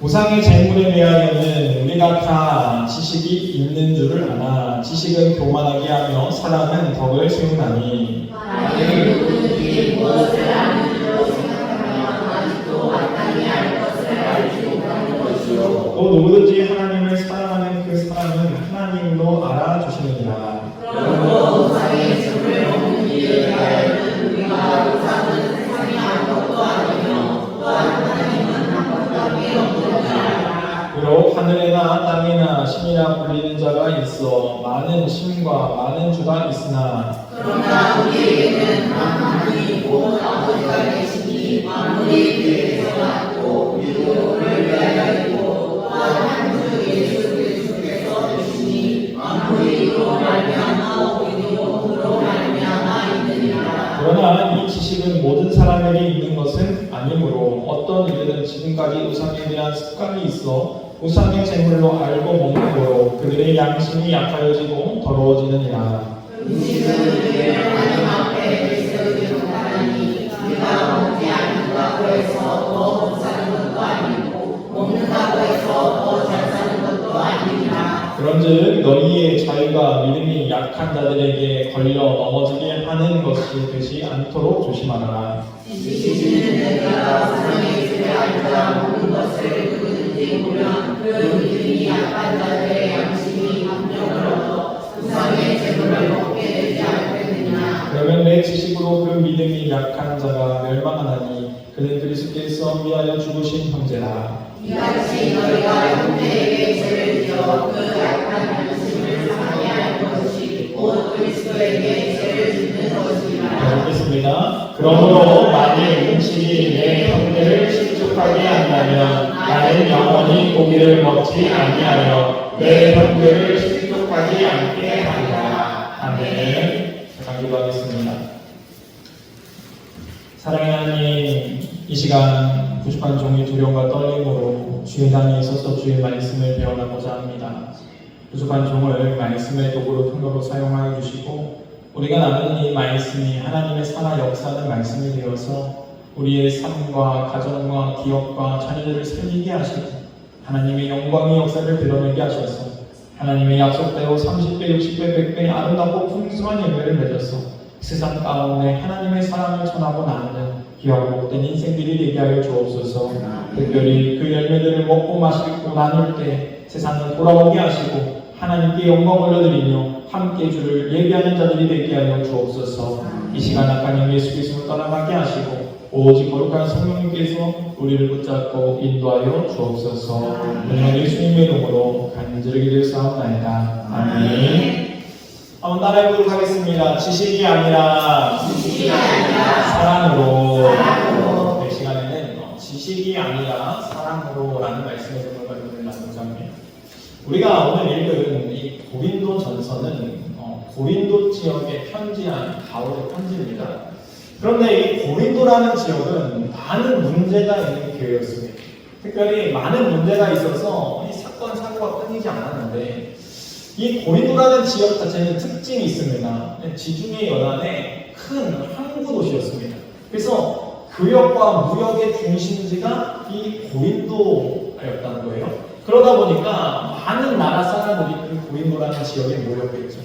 우상의 재물에 대하여는 우리가 다 지식이 있는 줄을 아나 지식은 교만하게 하며 사람은 덕을 세우나니 만일 누구든지 무엇을 아는 줄로 생각하면 아직도 마땅히 알 것을 알지 못하는 것이요 또 누구든지 하나님을 사랑하는 그 사람은 하나님도 알아주시느니라. 그러므로 우상의 재물을 먹는 일에 대하여는 우리가 우상은 세상에 아무것도 아니며 또한 하나님은 아무것도 없느니라. 비록 하늘에나 땅에나 신이라 불리는 자가 있어 많은 신과 많은 주가 있으나 그러나 우리에게는 한 하나님 곧 아버지가 계시니 만물이 그에게서 났고 우리도 그를 위하여 있고 또한 한 주 예수 그리스도께서 되시니 만물이 이로 말미암아 우리도 그로 말미암아 있느니라. 그러나 이 지식은 모든 사람에게 있는 것은 아니므로 어떤 이들은 지금까지 우상에 대한 습관이 있어 우상의 재물로 알고 먹는 거로 그들의 양심이 약하여지고 더러워지느니라. 음식은 우리를 하나님 앞에 내세우지 못하나니 우리가 먹지 않는다고 해서 더 못 사는 것도 아니고 먹는다고 해서 더 잘 사는 것도 아니니라. 그런즉 너희의 자유가 믿음이 약한 자들에게 걸려 넘어지게 하는 것이 되지 않도록 조심하라. 지식인은 내가 우상의 집에 앉아 먹는 것을 누구든지 보면 그 믿음이 약한 자들의 양심이 감정을 얻어 우상의 재물을 먹게 되지 않겠느냐. 그러면 내 지식으로 그 믿음이 약한 자가 멸망하나니 그는 그리스도께서 위하여 죽으신 형제라. 이같이 너희가 형제에게 죄를 지어 그 약한 양심을 상하게 할 것이 곧 그리스도에게 죄를 짓는 것이라. 읽겠습니다. 그러므로 만일 음식이 내 형제를 실족하게 한다면 나는 영원히 고기를 먹지 아니하여 내 형제를 실족하지 않게 하리라. 아멘. 기도하겠습니다. 사랑의 하나님, 이 시간 부족한 종의 두려움과 떨림으로 주의 당에 서서 주의 말씀을 배워나고자 합니다. 부족한 종을 말씀의 도구로 통로로 사용하여 주시고 우리가 나누는 이 말씀이 하나님의 살아 역사하는 말씀이 되어서 우리의 삶과 가정과 기업과 자녀들을 살리게 하시고 하나님의 영광의 역사를 드러내게 하셔서 하나님의 약속대로 30배, 60배, 100배 아름답고 풍성한 열매를 맺어서 세상 가운데 하나님의 사랑을 전하고 나누는 귀하고 복된 인생들이 되게 하여 주옵소서. 특별히 그 열매들을 먹고 마시고 나눌 때 세상을 돌아오게 하시고 하나님께 영광 올려드리며 함께 주를 예배하는 자들이 되게 하여 주옵소서. 이 시간 악한 영 예수 그리스도를 떠나가게 하시고 오직 거룩한 성령님께서 우리를 붙잡고 인도하여 주옵소서. 은혜가 예수님의 이름으로 간절히 기도하옵나이다. 아멘. 한번 따라해보도록 하겠습니다. 지식이 아니라 사랑으로. 이 시간에는 지식이 아니라 사랑으로라는 말씀의 제목을 가지고 나누고자 합니다. 우리가 오늘 읽은 이 고린도 전서는 고린도 지역에 편지한 바울의 편지입니다. 그런데 이 고린도라는 지역은 많은 문제가 있는 교회였습니다. 특별히 많은 문제가 있어서 이 사건 사고가 끊이지 않았는데 이 고린도라는 지역 자체는 특징이 있습니다. 지중해 연안의 큰 항구 도시였습니다. 그래서 교역과 무역의 중심지가 이 고린도였다는 거예요. 그러다 보니까 많은 나라 사람들이 그 고린도라는 지역에 모였겠죠.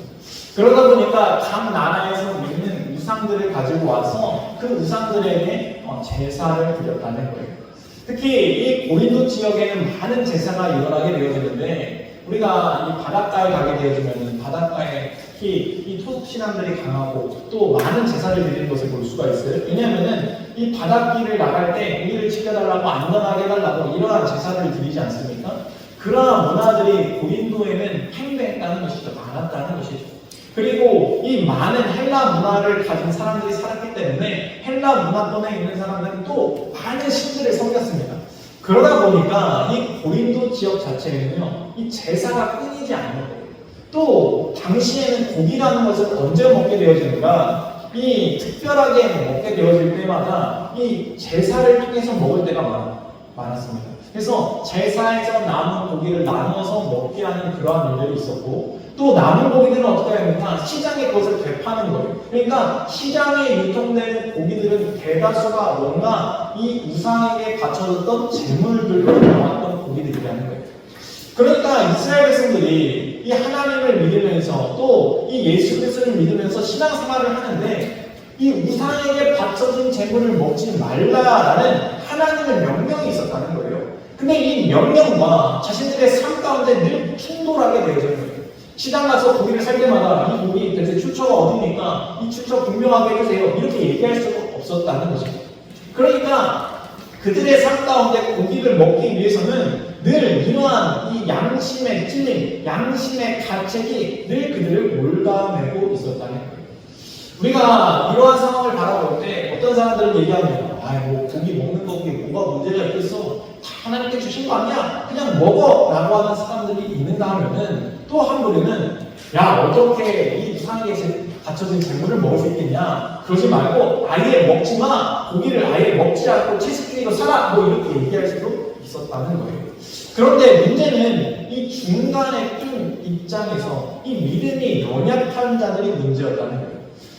그러다 보니까 각 나라에서 믿는 우상들을 가지고 와서 그 우상들에게 제사를 드렸다는 거예요. 특히 이 고린도 지역에는 많은 제사가 일어나게 되어지는데 우리가 이 바닷가에 가게 되어지면 바닷가에 특히 이 토속 신앙들이 강하고 또 많은 제사를 드리는 것을 볼 수가 있어요. 왜냐하면은 이 바닷길을 나갈 때 우리를 지켜달라고 안전하게 해달라고 이러한 제사를 드리지 않습니까? 그러한 문화들이 고린도에는 팽배했다는 것이죠. 많았다는 것이죠. 그리고 이 많은 헬라 문화를 가진 사람들이 살았기 때문에 헬라 문화권에 있는 사람들은 또 많은 신들을 섬겼습니다. 그러다 보니까 이 고린도 지역 자체에는요, 이 제사가 끊이지 않는 거예요. 또 당시에는 고기라는 것을 언제 먹게 되어지는가? 이 특별하게 먹게 되어질 때마다 이 제사를 통해서 먹을 때가 많았습니다. 그래서 제사에서 남은 고기를 나눠서 먹게 하는 그러한 일들이 있었고 또 남은 고기들은 어떻게 합니까? 시장에 그것을 되파는 거예요. 그러니까 시장에 유통되는 고기들은 대다수가 뭔가 이 우상에게 바쳐졌던 재물들로 나왔던 고기들이라는 거예요. 그러니까 이스라엘 백성들이 이 하나님을 믿으면서 또 이 예수 그리스도를 믿으면서 신앙생활을 하는데 이 우상에게 바쳐진 재물을 먹지 말라라는 하나님의 명령이 있었다는 거예요. 근데 이 명령과 자신들의 삶 가운데 늘 충돌하게 되어져 있는 거예요. 시장 가서 고기를 살 때마다 이 고기 대체 출처가 어디입니까? 이 출처 분명하게 해주세요. 이렇게 얘기할 수가 없었다는 거죠. 그러니까 그들의 삶 가운데 고기를 먹기 위해서는 늘 이러한 이 양심의 찔림, 양심의 가책이 늘 그들을 몰아내고 있었다는 거예요. 우리가 이러한 상황을 바라볼 때 어떤 사람들은 얘기합니다. 뭐 고기 먹는 거 그게 뭐가 문제가 있겠어? 다 하나님께 주신 거 아니야? 그냥 먹어! 라고 하는 사람들이 있는가 하면은 또 한 부류는 야 어떻게 이 우상에게 바쳐진 재물을 먹을 수 있겠냐? 그러지 말고 아예 먹지 마! 고기를 아예 먹지 않고 채식주의로 살아! 뭐 이렇게 얘기할 수도 있었다는 거예요. 그런데 문제는 이 중간에 낀 입장에서 이 믿음이 연약한 자들이 문제였다는 거예요.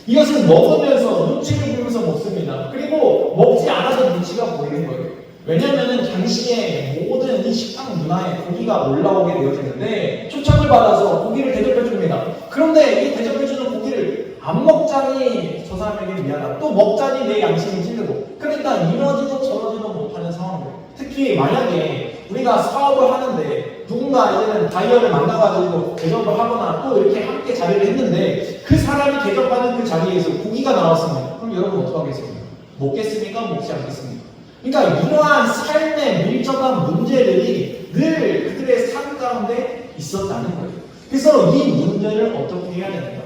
이것을 먹으면서 눈치를 보면서 먹습니다. 그리고 먹지 않아도 눈치가 보이는 거예요. 왜냐하면 당시에 모든 이 식당 문화에 고기가 올라오게 되어지는데 초청을 받아서 고기를 대접해줍니다. 그런데 이 대접해주는 고기를 안 먹자니 저 사람에게 미안하다. 또 먹자니 내 양심이 찔리고. 그러니까 이러지도 저러지도 못하는 상황이에요. 특히 만약에 우리가 사업을 하는데 누군가 이제는 다이어를 만나가지고 대접을 하거나 또 이렇게 함께 자리를 했는데 그 사람이 대접하는 그 자리에서 고기가 나왔습니다. 그럼 여러분 어떡하겠습니까? 먹겠습니까? 먹지 않겠습니까? 그러니까 이러한 삶의 밀접한 문제들이 늘 그들의 삶 가운데 있었다는 거예요. 그래서 이 문제를 어떻게 해야 되는가?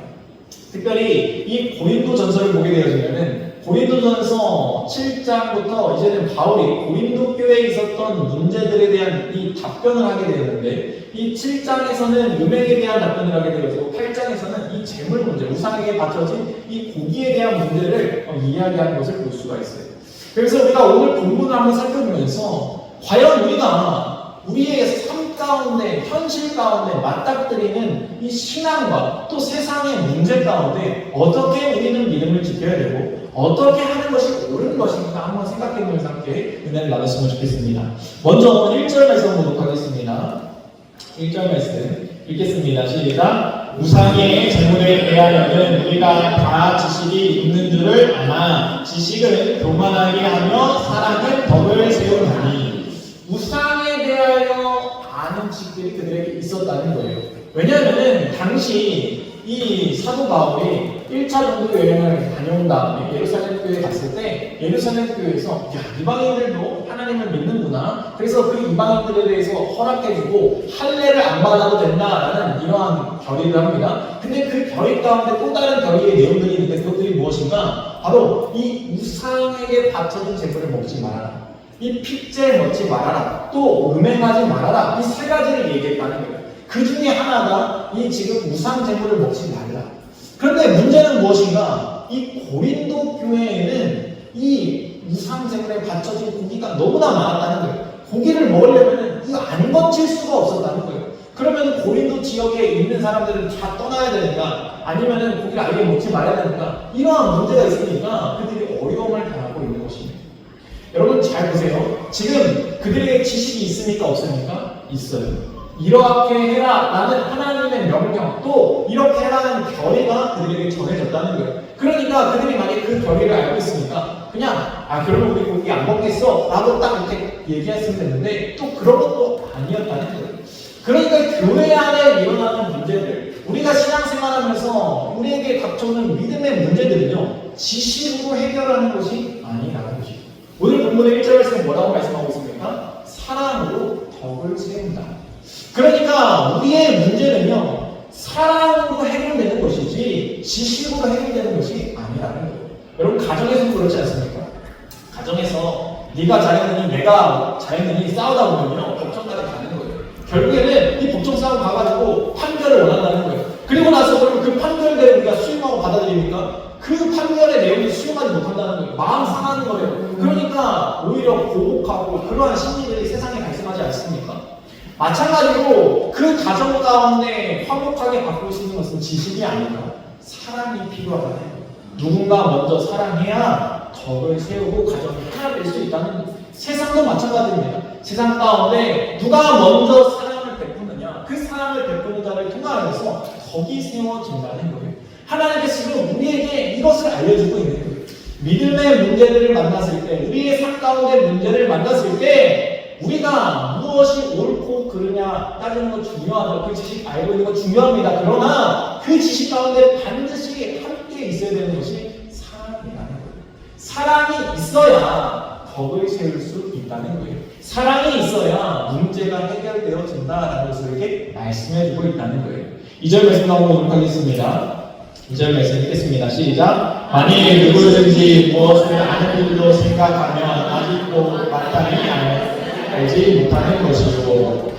특별히 이 고린도 전서를 보게 되어지면은 고린도전서 7장부터 이제는 바울이 고린도 교회에 있었던 문제들에 대한 이 답변을 하게 되는데 이 7장에서는 음행에 대한 답변을 하게 되어서 8장에서는 이 재물 문제, 우상에게 바쳐진 이 고기에 대한 문제를 이야기하는 것을 볼 수가 있어요. 그래서 우리가 오늘 본문을 한번 살펴보면서 과연 우리가 우리의 삶 가운데, 현실 가운데 맞닥뜨리는 이 신앙과 또 세상의 문제 가운데 어떻게 우리는 믿음을 지켜야 되고 어떻게 하는 것이 옳은 것인가 한번 생각해보면서 함께 은혜를 나눴으면 좋겠습니다. 먼저 1절 말씀 보도록 하겠습니다. 1절 말씀 읽겠습니다. 시작. 우상의 재물에 대하여는 우리가 다 지식이 있는 줄을 아나 지식은 교만하게 하며 사랑은 덕을 세우나니. 우상에 대하여 아는 지식들이 그들에게 있었다는 거예요. 왜냐하면 당시 이 사도 바울이 1차 전도 여행을 다녀온 다음에 예루살렘 교회에 갔을 때 예루살렘 교회에서 이방인들도 하나님을 믿는구나. 그래서 그 이방인들에 대해서 허락해주고 할례를 안 받아도 된다라는 이러한 결의를 합니다. 근데 그 결의 가운데 또 다른 결의의 내용들이 있는데 그것들이 무엇인가? 바로 이 우상에게 바쳐진 재물을 먹지 말아라. 이 핏째 먹지 말아라. 또 음행하지 말아라. 이 세 가지를 얘기했다는 거예요. 그 중에 하나가 이 지금 우상 재물을 먹지 말라. 그런데 문제는 무엇인가? 이 고린도 교회에는 이 우상 재물에 바쳐진 고기가 너무나 많았다는 거예요. 고기를 먹으려면 이거 안 거칠 수가 없었다는 거예요. 그러면 고린도 지역에 있는 사람들은 다 떠나야 되니까 아니면은 고기를 아예 먹지 말아야 되니까 이러한 문제가 있으니까 그들이 어려움을 당하고 있는 것입니다. 여러분 잘 보세요. 지금 그들에게 지식이 있습니까? 없습니까? 있어요. 이렇게 해라 라는 하나님의 명령 또 이렇게 해라는 결의가 그들에게 전해졌다는 거예요. 그러니까 그들이 만약에 그 결의를 알고 있으니까 그냥 그러면 우리 고기 안 먹겠어 라고 딱 이렇게 얘기했으면 됐는데 또 그런 것도 아니었다는 거예요. 그러니까 교회 안에 일어나는 문제들 우리가 신앙생활하면서 우리에게 닥쳐오는 믿음의 문제들은요 지식으로 해결하는 것이 아니라는 것이죠. 오늘 본문의 1절 말씀에 뭐라고 말씀하고 있습니까? 사랑으로 덕을 세운다. 그러니까 우리의 문제는요 사랑으로 해결되는 것이지 지식으로 해결되는 것이 아니라는 거예요. 여러분 가정에서 그렇지 않습니까? 가정에서 네가 잘했느니 내가 잘했느니 싸우다 보면요 법정까지 가는 거예요. 결국에는 이 법정 싸움 가가지고 판결을 원한다는 거예요. 그리고 나서 그러면 그 판결대로 우리가 수용하고 받아들입니까? 그 판결의 내용을 수용하지 못한다는 거예요. 마음 상하는 거예요. 그러니까 오히려 보복하고 그러한 심리들이 세상에 발생하지 않습니까? 마찬가지로 그 가정 가운데 화목하게 바꿀 수 있는 것은 지식이 아니라 사랑이 필요하잖아요. 누군가 먼저 사랑해야 덕을 세우고 가정이 하나 될 수 있다는 거예요. 세상도 마찬가지입니다. 세상 가운데 누가 먼저 사랑을 베푸느냐, 그 사랑을 베푸는 자를 통하여서 덕이 세워진다는 거예요. 하나님께서 지금 우리에게 이것을 알려주고 있는 거예요. 믿음의 문제들을 만났을 때, 우리의 삶 가운데 문제를 만났을 때 우리가 무엇이 옳고 그르냐 따지는 건 중요하죠. 그 지식 알고 있는 건 중요합니다. 그러나 그 지식 가운데 반드시 함께 있어야 되는 것이 사랑이라는 거예요. 사랑이 있어야 덕을 세울 수 있다는 거예요. 사랑이 있어야 문제가 해결되어진다라는 것을 이렇게 말씀해주고 있다는 거예요. 2절 말씀 나오도록 하겠습니다. 2절 말씀 읽겠습니다. 시작. 만일 누구든지 무엇을 아는 일로 생각하면 아직도 마땅히 알지 못하는 것이고,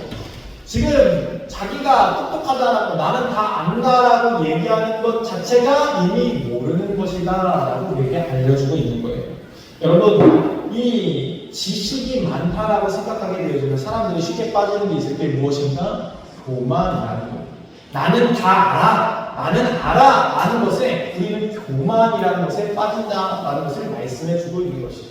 지금 자기가 똑똑하다라고 나는 다 안다라고 얘기하는 것 자체가 이미 모르는 것이다라고 우리에게 알려주고 있는 거예요. 여러분, 이 지식이 많다라고 생각하게 되어지면 사람들이 쉽게 빠지는 게 있을 때 무엇인가? 교만이라는 거예요. 나는 다 알아. 나는 알아. 아는 것에 우리는 교만이라는 것에 빠진다라는 것을 말씀해 주고 있는 것이죠.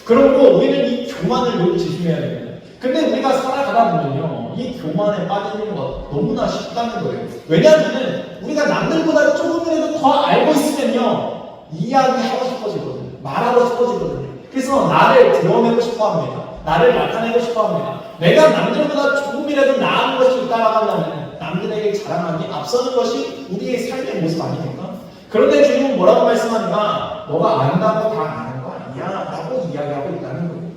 그러고 우리는 이 교만을 늘 조심해야 됩니다. 근데 우리가 살아가다 보면요, 이 교만에 빠지는 것 너무나 쉽다는 거예요. 왜냐하면 우리가 남들보다 조금이라도 더 알고 있으면요, 이야기하고 싶어지거든요. 말하고 싶어지거든요. 그래서 나를 드러내고 싶어 합니다. 나를 나타내고 싶어 합니다. 내가 남들보다 조금이라도 나은 것이 있다라고 한다면 남들에게 자랑하기 앞서는 것이 우리의 삶의 모습 아닙니까? 그런데 주님은 뭐라고 말씀하는가? 너가 안다고 다 아는 거 아니야 라고 이야기하고 있다는 거예요.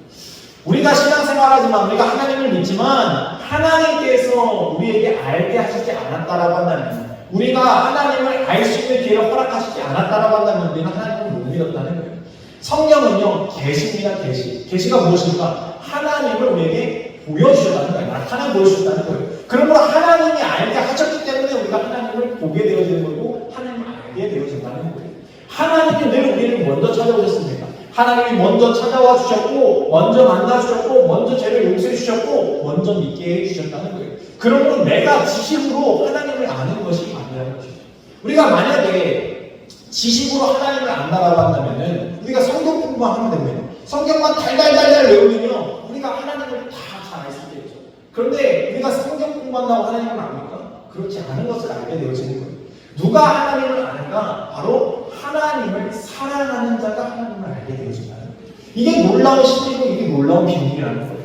우리가 신앙생활하지만, 우리가 하나님을 믿지만 하나님께서 우리에게 알게 하시지 않았다라고 한다면, 우리가 하나님을 알 수 있는 기회를 허락하시지 않았다라고 한다면 우리는 하나님을 못 믿었다는 거예요. 성경은요, 계시입니다. 계시가 무엇입니까? 하나님을 우리에게 보여주셨다는 거예요. 나타내 보여주셨다는 거예요. 그러므로 하나님이 알게 하셨기 때문에 우리가 하나님을 보게 되어지는 거고, 하나님을 알게 되어진다는 거예요. 하나님이 늘 우리를 먼저 찾아오셨습니다. 하나님이 먼저 찾아와 주셨고, 먼저 만나 주셨고, 먼저 죄를 용서해 주셨고, 먼저 믿게 해 주셨다는 거예요. 그러므로 내가 지식으로 하나님을 아는 것이 아니라는 것이죠. 우리가 만약에 지식으로 하나님을 안다라고 한다면은 우리가 성경 공부만 하면 됩니다. 성경만 달달달달 외우면요, 우리가 하나님을 다 잘 알 수 있겠죠. 그런데 우리가 성경 공부한다고 하나님을 압니까? 그렇지 않은 것을 알게 되어지는 거예요. 누가 하나님을 아는가? 바로 하나님을 사랑하는 자가 하나님을 알게 되어진다는 거예요. 이게 놀라운 신이고 이게 놀라운 비밀이라는 거예요.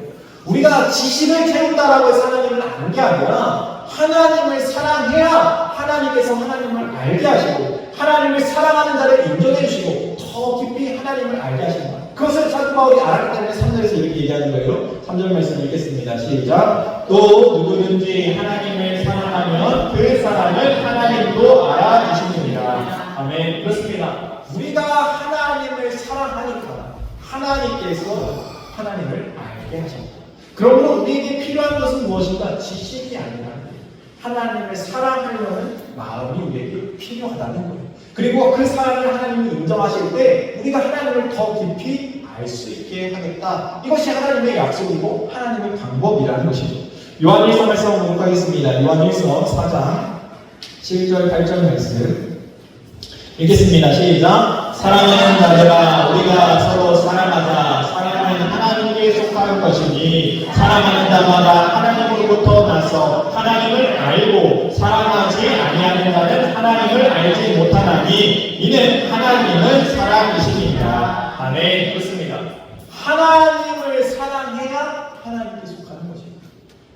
우리가 지식을 채운다라고 해서 하나님을 아는 게 아니라 하나님을 사랑해야 하나님께서 하나님을 알게 하시고, 하나님을 사랑하는 자를 인정해 주시고 더 깊이 하나님을 알게 하신다. 그것을 사도 바울이 알았기 때문에 3절에서 이렇게 얘기하는 거예요. 3절 말씀 읽겠습니다. 시작. 또 누구든지 하나님을 사랑하면 그 사랑을 하나님도 알아주십니다. 아멘. 그렇습니다. 우리가 하나님을 사랑하니까 하나님께서 하나님을 알게 하십니다. 그러므로 우리에게 필요한 것은 무엇인가? 지식이 아니라 하나님을 사랑하려는 마음이 우리에게 필요하다는 거예요. 그리고 그 사랑을 하나님이 인정하실 때 우리가 하나님을 더 깊이 알 수 있게 하겠다. 이것이 하나님의 약속이고 하나님의 방법이라는 것이죠. 요한일서 말씀 보도록 하겠습니다. 요한일서 4장 7절 8절 말씀 읽겠습니다. 시작. 사랑하는 자들아, 우리가 서로 사랑하자. 사랑은 하나님께 속한 것이니 사랑하는 자마다 하나님으로부터 나서 하나님을 알고 사랑하지 아니하는 자는 하나님을 알지 못하나니 이는 하나님은 사랑이시니라. 아멘. 그렇습니다. 하나님을 사랑해야 하나님께 속하는 것입니다.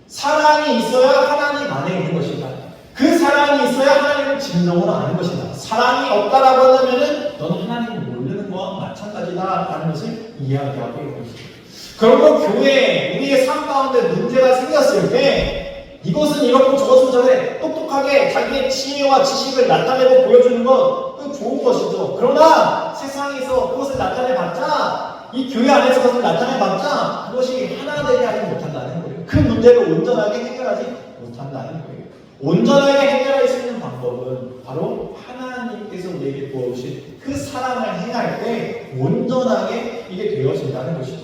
사랑이 있어야 하나님 안에 있는 것이다. 그 사랑이 있어야 하나님을 진정으로 아는 것이다. 사랑이 없다라고 한다면은 너는 하나님을 모르는 것과 마찬가지다라는 것을 이야기하고 있는 것입니다. 그러므로 교회에 우리의 삶 가운데 문제가 생겼을 때 이것은 이렇고 저것은 저래 똑똑하게 자기의 지혜와 지식을 나타내고 보여주는 것 좋은 것이죠. 그러나 세상에서 그것을 나타내봤자, 이 교회 안에서 그것을 나타내봤자 그것이 하나 되게 하지 못한다는 거예요. 그 문제를 온전하게 해결하지 못한다는 거예요. 온전하게 해결할 수 있는 방법은 바로 하나님께서 우리에게 부어주신 그 사랑을 행할 때 온전하게 이게 되어진다는 것이죠.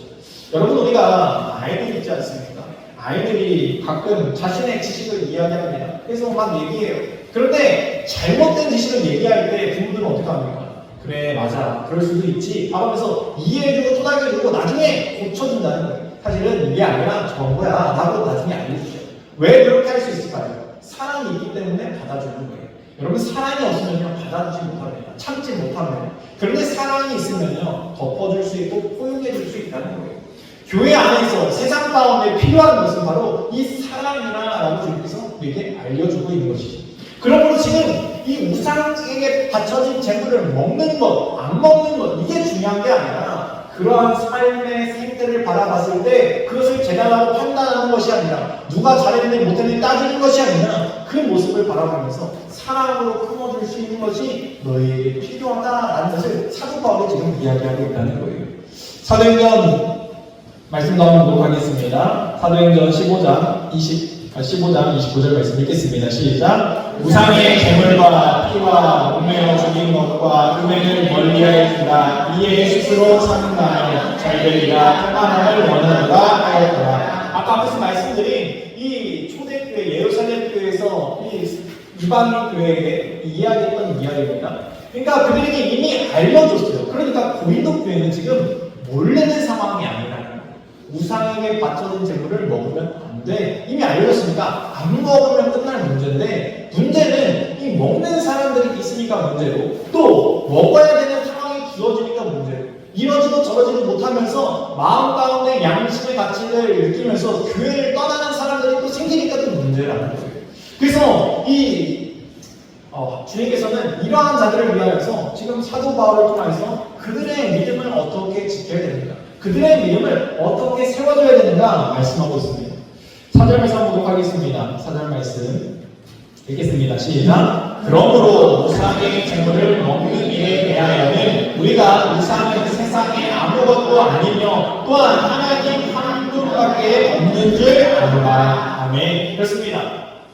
여러분, 우리가 아이들 있지 않습니까? 아이들이 가끔 자신의 지식을 이야기합니다. 그래서 막 얘기해요. 그런데 잘못된 지식을 얘기할 때 부모들은 어떻게 합니까? 그래 맞아 그럴 수도 있지 하면서 이해해주고 토닥여주고 나중에 고쳐준다는 거예요. 사실은 이게 아니라 저런 거야 라고 나중에 알려주죠. 왜 그렇게 할 수 있을까요? 사랑이 있기 때문에 받아주는 거예요. 여러분 사랑이 없으면요 받아주지 못합니다. 참지 못합니다. 그런데 사랑이 있으면요 덮어줄 수 있고 포용해줄 수 있다는 거예요. 교회 안에서 세상 가운데 필요한 것은 바로 이 사랑이라고 주님께서 우리에게 알려주고 있는 것이죠. 그러므로 지금 이 우상에게 바쳐진 재물을 먹는 것, 안 먹는 것 이게 중요한 게 아니라 그러한 삶의 생태를 바라봤을 때 그것을 재단하고 판단하는 것이 아니라 누가 잘했는지 못했는지 따지는 것이 아니라 그 모습을 바라보면서 사랑으로 품어줄 수 있는 것이 너희에게 필요하다라는 것을 사도 바울이 지금 이야기하고 있다는 거예요. 사도행전 말씀 나오도록 하겠습니다. 사도행전 15장 25절 말씀 읽겠습니다. 시작. 우상의 재물과 피와 목매어 죽인 것과 금액을 멀리하였으나 이에 스스로 사는다면 잘되리라 평안함을 원하노라 하였더라. 아까 앞에서 말씀드린 이 초대교회 예루살렘 교회에서 이 이방인 교회에게 이야기했던 이야기입니다. 그러니까 그들에게 이미 알려줬어요. 그러니까 고린도 교회는 지금 몰래는 상황이 아니라 우상에게 바쳐진 재물을 먹으면 안 돼. 이미 알려줬으니까 안 먹으면 끝날 문제인데 문제는 이 먹는 사람들이 있으니까 문제로 또 먹어야 되는 상황이 주어지니까 문제로 이러지도 저러지도 못하면서 마음 가운데 양심의 가치를 느끼면서 교회를 떠나는 사람들이 또 생기니까 또 문제라는 거예요. 그래서 주님께서는 이러한 자들을 위하여서 지금 사도 바울을 통해서 그들의 믿음을 어떻게 지켜야 되는가 그들의 믿음을 어떻게 세워줘야 되는가 말씀하고 있습니다. 4절 말씀 보도록 하겠습니다. 4절 말씀 읽겠습니다. 시작. 그러므로 우상의 재물을 먹는 일에 대하여는 우리가 우상은 세상에 아무것도 아니며 또한 하나님 한 분밖에 없는 줄 아노라. 아멘. 그렇습니다.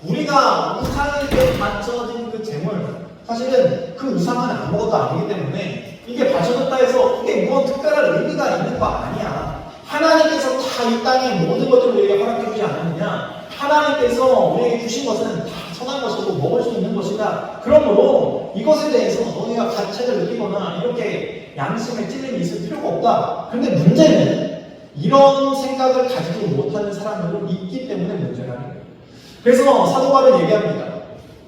우리가 우상에게 바쳐진 그 재물 사실은 그 우상은 아무것도 아니기 때문에 이게 바쳐졌다 해서 이게 무슨 특별한 의미가 있는 거 아니야. 하나님께서 다 이 땅의 모든 것들을 우리에게 허락해 주지 않았느냐. 하나님께서 우리에게 주신 것은 다 선한 것이고 먹을 수 있는 것이다. 그러므로 이것에 대해서 너희가 가책을 느끼거나 이렇게 양심에 찔림이 있을 필요가 없다. 그런데 문제는 이런 생각을 가지지 못하는 사람들이 있기 때문에 문제라는 거예요. 그래서 사도 바울은 얘기합니다.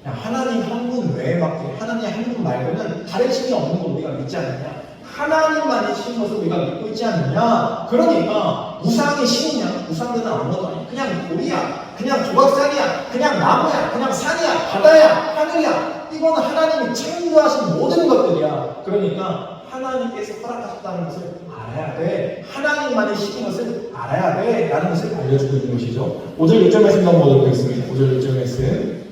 하나님 한 분 외에밖에 하나님 한 분 말고는 다른 신이 없는 걸 우리가 믿지 않느냐. 하나님만이 신 것을 우리가 믿고 있지 않느냐. 그러니까 우상이 신이냐. 우상들은 아무것도 아니야. 그냥 돌이야. 그냥 조각상이야. 그냥 나무야. 그냥 산이야. 바다야. 하늘이야. 이거는 하나님이 창조하신 모든 것들이야. 그러니까 하나님께서 허락하셨다는 것을 알아야 돼. 하나님만이 시킨 것을 알아야 돼. 라는 것을 알려주고 있는 것이죠. 5절 6절 말씀 넘어보도록 하겠습니다. 5절 6절 말씀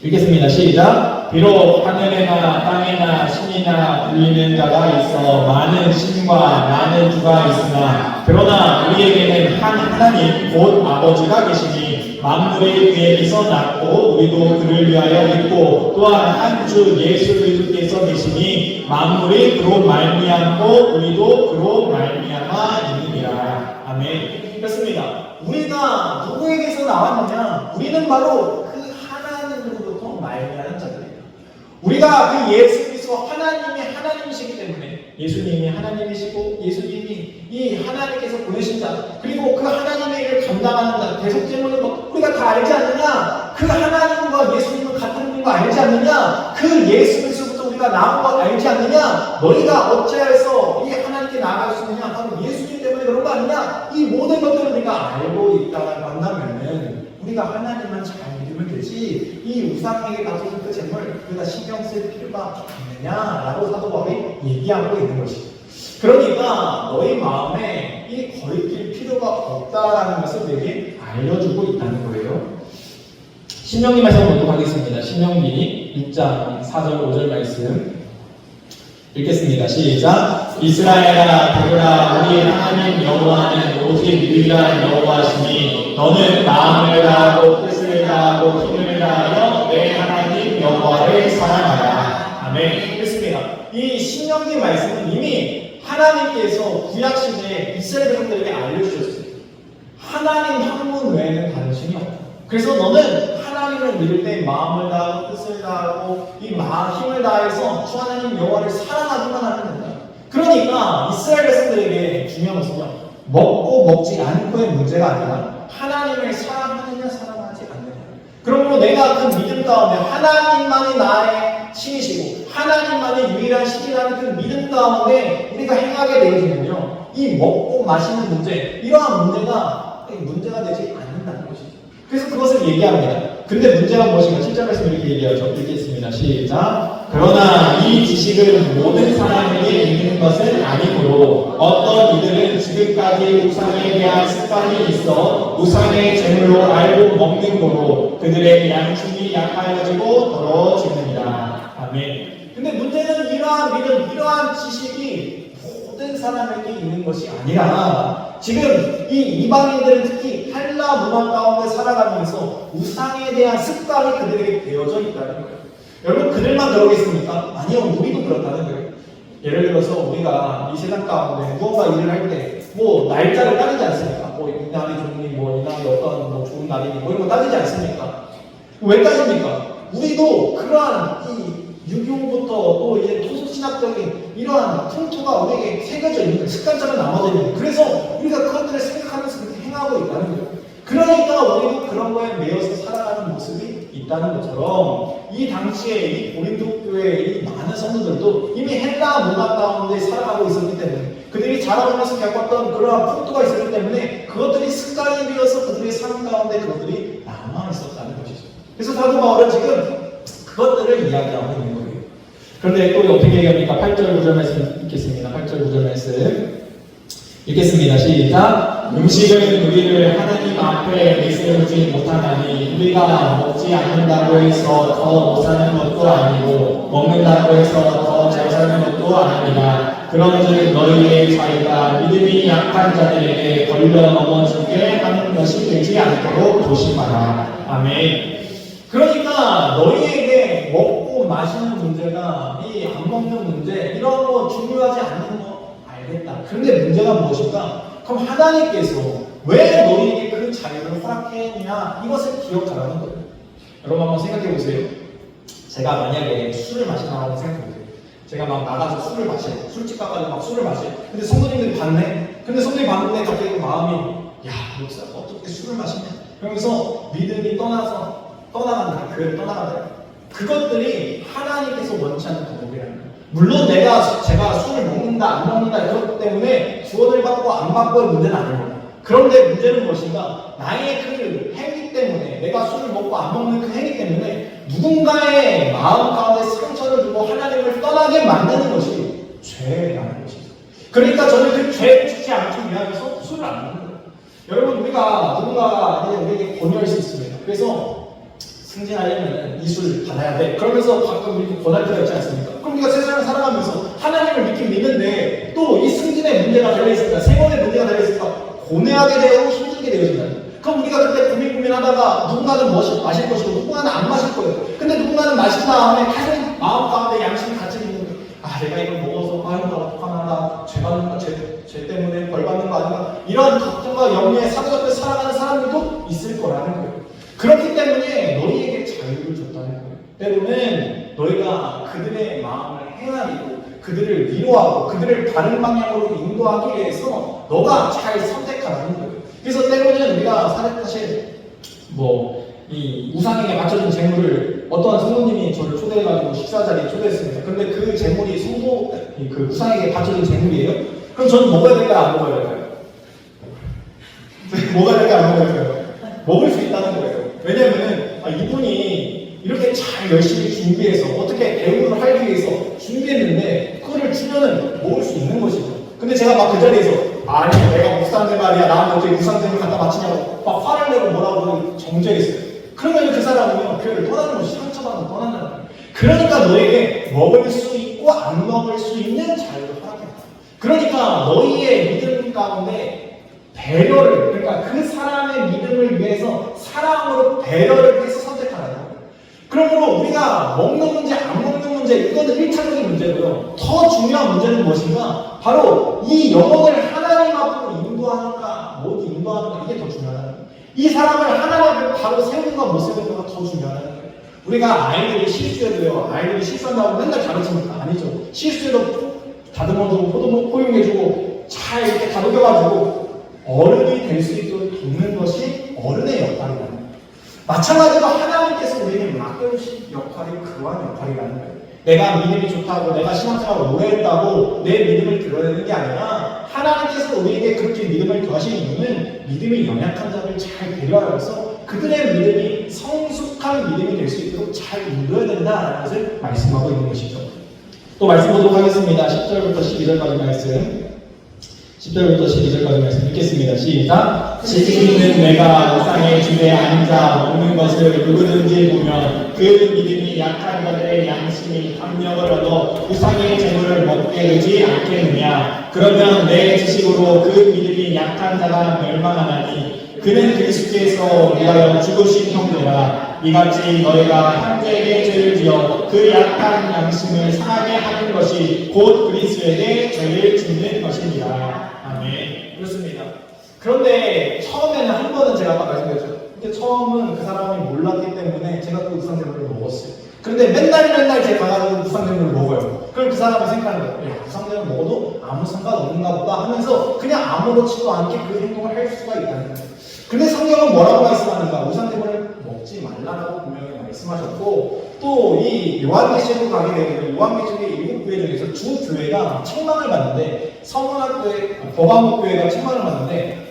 읽겠습니다. 시작. 비록 하늘에나 땅에나 신이나 불리는 자가 있어 많은 신과 많은 주가 있으나 그러나 우리에게는 한 하나님 곧 아버지가 계시니 만물의 그에게서 낳고 우리도 그를 위하여 있고 또한 한 주 예수 그리스도께서 계시니 만물이 그로 말미암고 우리도 그로 말미암아 있느니라. 아멘. 그렇습니다. 우리가 누구에게서 나왔느냐? 우리는 바로 그 하나님으로부터 말미암은 자들이에요. 우리가 그 예수 그리스도 하나님이 하나님이시기 때문에 예수님이 하나님이시고 예수님이 이 하나님께서 보내신 자 그리고 그 하나님의 일을 감당하는 자 계속 제물을 우리가 다 알지 않느냐? 그 하나님과 예수님은 같은 분인 거 알지 않느냐? 그 예수 그리스도부터 우리가 나온 거 알지 않느냐? 너희가 어찌하여서 이 하나님께 나아갈 수 있느냐? 바로 예수님 때문에 그런 거 아니냐? 이 모든 것들을 우리가 알고 있다고 한다면은 우리가 하나님만 잘 믿으면 되지 이 우상에게 바쳐진 그 재물 우리가 신경 쓸 필요가 있느냐라고 사도 바울이 얘기하고 있는 것이죠. 그러니까 너희 마음에 이 거리낄 필요가 없다라는 것을 우리에게 알려주고 있다는 거예요. 신명기 말씀 보도록 하겠습니다. 신명기 6장 4절 5절 말씀 읽겠습니다. 시작. 이스라엘아 들으라 우리 하나님 여호와는 오직 유일한 여호와시니 너는 마음을 다하고 뜻을 다하고 힘을 다하여 내 하나님 여호와를 사랑하라. 아멘. 그렇습니다. 이 신명기 말씀은 이미 하나님께서 구약 시대에 이스라엘 백성들에게 알려주셨어요. 하나님 한 분 외에는 다른 신이 없다. 그래서 너는 하나님을 믿을 때 마음을 다하고 뜻을 다하고 이 힘을 다해서 주 하나님 여호와를 사랑하기만 하면 된다. 그러니까 이스라엘 백성들에게 중요한 것은요, 먹고 먹지 않고의 문제가 아니라 하나님을 사랑하느냐 사랑하지 않느냐. 그러므로 내가 그 믿음 가운데 하나님만이 나의 신이시고 하나님만이 유일한 신이라는 그 믿음 가운데 우리가 행하게 되어지면요, 이 먹고 마시는 문제, 이러한 문제가 되지 않는다는 것이죠. 그래서 그것을 얘기합니다. 근데 문제가 무엇인가? 7절 말씀 이렇게 얘기하죠. 읽겠습니다. 시작. 그러나 이 지식은 모든 사람에게 있는 것은 아니므로 어떤 이들은 지금까지 우상에 대한 습관이 있어 우상의 제물로 알고 먹는 거로 그들의 양심이 약하여지고 더러워지느니라. 아멘. 근데 문제는 이러한 믿음, 이러한 지식이 모든 사람에게 있는 것이 아니라 지금 이 이방인들은 특히 헬라 문화 가운데 살아가면서 우상에 대한 습관이 그들에게 되어져 있다는 거예요. 여러분, 그들만 그러겠습니까? 아니요, 우리도 그렇다는 거예요. 예를 들어서 우리가 이 세상 가운데 무언가 일을 할 때 뭐 날짜를 따지지 않습니까? 뭐 이날이 좋으니 뭐 이날이 어떤 뭐 좋은 날이니 뭐 이런 거 따지지 않습니까? 왜 따집니까? 우리도 그러한 이 유교부터 또 이제 토속신학적인 이러한 풍토가 우리에게 새겨져 있는 거예요. 습관처럼 남아져 있는 거예요. 그래서 우리가 그것들을 생각하면서 그렇게 행하고 있다는 거예요. 그러니까 우리도 그런 거에 매여서 살아가는 모습이 있다는 것처럼 이 당시에 이 고린도 교회의 이 많은 성도들도 이미 헬라 문화 가운데 살아가고 있었기 때문에 그들이 자라면서 겪었던 그러한 풍토가 있었기 때문에 그것들이 습관이 되어서 그들의 삶 가운데 그것들이 남아 있었다는 것이죠. 그래서 사도 바울은 지금 그것들을 이야기하고 있는 거예요. 그런데 또 어떻게 얘기합니까? 8절 9절 말씀 읽겠습니다. 8절 9절 말씀 읽겠습니다. 시작. 음식은 우리를 하나님 앞에 내세우지 못하나니 우리가 먹지 않는다고 해서 더 못 사는 것도 아니고 먹는다고 해서 더 잘 사는 것도 아닙니다. 그런즉 너희의 자유가 믿음이 약한 자들에게 걸려 넘어지게 하는 것이 되지 않도록 조심하라. 아멘. 그러니까 너희에게 먹고 마시는 문제가 이 안 먹는 문제 이런 거 중요하지 않은 거 알겠다. 그런데 문제가 무엇일까? 그럼 하나님께서 왜 너희에게 그 자유를 허락했냐? 이것을 기억하라는 거예요. 여러분 한번 생각해 보세요. 제가 만약에 술을 마신다고 생각해 보세요. 제가 막 나가서 술을 마셔요. 술집 가가지고 막 술을 마셔요. 근데 성도님들이 봤네. 근데 성도님이 봤는데 갑자기 그 마음이 야, 목사 어떻게 술을 마시냐? 그러면서 믿음이 떠나간다. 교회를 떠나간다. 그것들이 하나님께서 원치 않는 도덕이라는 거예요. 물론 제가 술을 먹는다 안 먹는다 그것 때문에 구원을 받고 안 받고의 문제는 아닙니다. 그런데 문제는 무엇인가? 나의 그 행위 때문에 내가 술을 먹고 안 먹는 그 행위 때문에 누군가의 마음 가운데 상처를 주고 하나님을 떠나게 만드는 것이 죄라는 것이죠. 그러니까 저는 그 죄를 짓지 않기 위해서 술을 안 먹는 거예요. 여러분 우리가 누군가가 우리에게 권유할 수 있습니다. 그래서 승진하려면 이 술 받아야 돼. 그러면서 가끔 이렇게 권할 때가 있지 않습니까? 그럼 우리가 세상을 살아가면서 하나님을 믿긴 믿는데 또 이 승진의 문제가 달려있으니까 생업의 문제가 달려있으니까 고뇌하게 되고 힘들게 되어진다. 그럼 우리가 그때 고민하다가 누군가는 마실 것이고 누군가는 안 마실 거예요. 근데 누군가는 마신 다음에 계속 마음 가운데 양심이 갇혀 있는 거예요. 아 내가 이걸 먹어서 나 어떡하나 나 죄 받는 거 죄 때문에 벌 받는 거 아닌가 이런 걱정과 염려에 사로잡혀 살아가는 사람들도 있을 거라는 거예요. 그렇기 때문에 너희에게 자유를 줬다는 거예요. 때로는 너희가 그들의 마음을 헤아리고 그들을 위로하고 그들을 다른 방향으로 인도하기 위해서 너가 잘 선택하라는 거예요. 그래서 때로는 우리가 사실 이 우상에게 맞춰준 재물을 어떠한 성도님이 저를 초대해가지고 식사 자리에 초대했습니다. 근데 그 재물이 그 우상에게 바쳐준 재물이에요? 그럼 저는 먹어야 될까요? 안 먹어야 될까요? 먹어야 될까요? 안 먹어야 될까요? 먹을 수 있다는 거예요. 왜냐면은 이분이 이렇게 잘 열심히 준비해서 어떻게 배우를 하기 위해서 준비했는데 그거를 주면은 먹을 수 있는 것이죠. 근데 제가 막 그 자리에서 아니 내가 목사인데 말이야 나한테 어떻게 우상쟁을 갖다 바치냐고 막 화를 내고 뭐라고 정죄했어요. 그러면 그 사람은요 교회를 떠나는 것이 상처받아서 떠난다는 거예요. 그러니까 너에게 먹을 수 있고 안 먹을 수 있는 자유를 허락했다. 그러니까 너희의 믿음 가운데 배려를, 그러니까 그 사람의 믿음을 위해서 사랑으로 배려를 해서 선택하라는 거예요. 그러므로 우리가 먹는 문제, 안 먹는 문제, 이거는 1차적인 문제고요. 더 중요한 문제는 무엇인가? 바로 이 영혼을 하나님 앞으로 인도하는가, 못 인도하는가, 이게 더 중요하다는 거예요. 이 사람을 하나님 앞에 바로 세우는가 못 세우는가가 더 중요하다는 거예요. 우리가 아이들이 실수해도요, 아이들이 실수한다고 맨날 가르치는 거 아니죠. 실수해도 다듬어주고 포용해주고 잘 이렇게 다독여가지고 어른이 될 수 있도록 돕는 것이 어른의 역할이라는 거예요. 마찬가지로 하나님께서 우리에게 맡겨주신 역할이 그러한 역할이라는 거예요. 내가 믿음이 좋다고, 내가 신앙생활을 오래 했다고 내 믿음을 드러내는 게 아니라 하나님께서 우리에게 그렇게 믿음을 더하신 이유는 믿음이 연약한 자를 잘 배려하여서 그들의 믿음이 성숙한 믿음이 될 수 있도록 잘 인도해야 된다는 것을 말씀하고 있는 것이죠. 또 말씀 보도록 하겠습니다. 10절부터 12절까지 말씀. 10절부터 12절까지 말씀 읽겠습니다. 시작. 지식 있는 내가 우상의 집에 앉아 먹는 것을 누구든지 보면 그 믿음이 약한 자들의 양심이 감력을 얻어 우상의 재물을 먹게 되지 않겠느냐. 그러면 내 지식으로 그 믿음이 약한 자가 멸망하나니 그는 그리스도께서 위하여 죽으신 형제라. 이같이 너희가 형제에게 죄를 지어 그 약한 양심을 상하게 하는 것이 곧 그리스도에게 죄를 짓는 것입니다. 아멘. 그렇습니다. 그런데 처음에는 한 번은 제가 아까 말씀드렸죠. 근데 처음은 그 사람이 몰랐기 때문에 제가 그 우상제물을 먹었어요. 그런데 맨날 제가 가가지고 우상제물을 먹어요. 그럼 그 사람이 생각하는 거예요. 우상제물 먹어도 아무 상관없는가 보다 하면서 그냥 아무렇지도 않게 그 행동을 할 수가 있다는 거예요. 근데 성경은 뭐라고 말씀하는가? 우상제물을 먹지 말라라고 분명히 말씀하셨고, 또 이 요한계시록 가게 되면 요한계시록의 7교회 중에서 두 교회가 책망을 받는데, 서문학교회, 버가목교회가 책망을 받는데,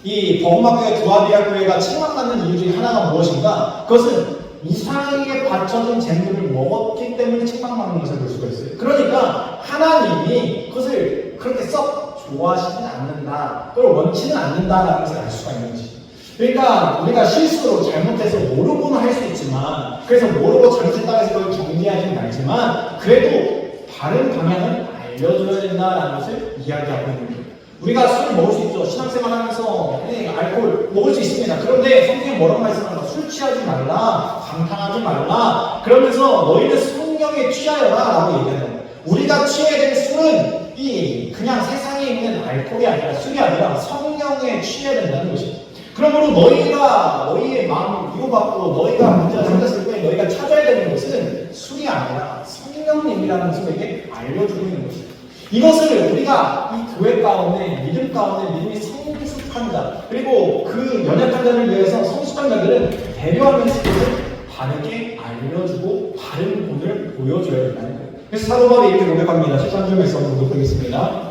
이 버가목교회, 두아디아 교회가 책망받는 이유 중에 하나가 무엇인가? 그것은 이상하게 바쳐진 재물을 먹었기 때문에 책망받는 것을 볼 수가 있어요. 그러니까 하나님이 그것을 그렇게 썩 좋아하시진 않는다, 그걸 원치는 않는다라는 것을 알 수가 있는 것이죠. 그러니까 우리가 실수로 잘못해서 모르고는 할 수 있지만, 그래서 모르고 잘못했다고 해서 그걸 정죄하지는 않지만, 그래도 바른 방향을 알려줘야 된다라는 것을 이야기하고 있는 거예요. 우리가 술 먹을 수 있죠. 신앙생활 하면서 알코올 먹을 수 있습니다. 그런데 성경에 뭐라고 말씀하는가? 술 취하지 말라, 방탕하지 말라, 그러면서 너희는 성령에 취하여라 라고 얘기하는 거예요. 우리가 취해야 될 술은 이 그냥 세상에 있는 알코올이 아니라 술이 아니라 성령에 취해야 된다는 것이죠. 그러므로 너희의 마음을 위로받고 너희가 문제가 생겼을 때 너희가 찾아야 되는 것은 술이 아니라 성령님이라는 것을 우리에게 알려주고 있는 것이죠. 이것을 우리가 이 교회 가운데, 믿음 가운데 믿음이 성숙한 자, 그리고 그 연약한 자를 위해서 성숙한 자들은 배려하면서 그것을 바르게 알려주고 바른 본을 보여줘야 된다는 거예요. 그래서 사도 바울이 이렇게 고백합니다. 13절 말씀 한번 보도록하겠습니다.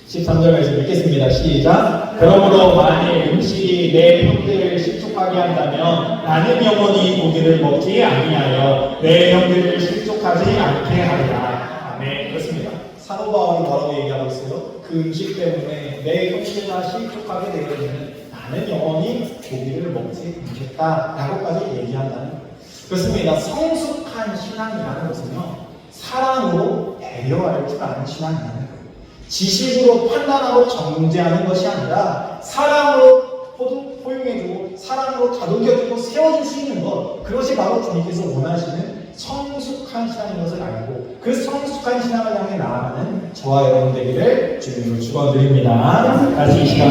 13절 말씀 읽겠습니다. 시작. 그러므로 만일 음식이 내 형들을 실족하게 한다면 나는 영원히 고기를 먹지 아니하여 내 형들을 실족하지 않게 하리라. 아멘. 그렇습니다. 사도 바울이 뭐라고 얘기하고 있어요? 그 음식 때문에 내 형제가 실족하게 되면 나는 영원히 고기를 먹지 않겠다라고까지 얘기한다는 거예요. 그렇습니다. 성숙한 신앙이라는 것은요, 사랑으로 배려할 줄 아는 신앙이라는 거예요. 지식으로 판단하고 정죄하는 것이 아니라 사랑으로 포용해주고 사랑으로 다독여주고 세워줄 수 있는 것, 그것이 바로 주님께서 원하시는 성숙한 신앙인 것을 알고 그 성숙한 신앙을 향해 나아가는 저와 여러분 되기를 주님으로 축원드립니다. 다시 이 시간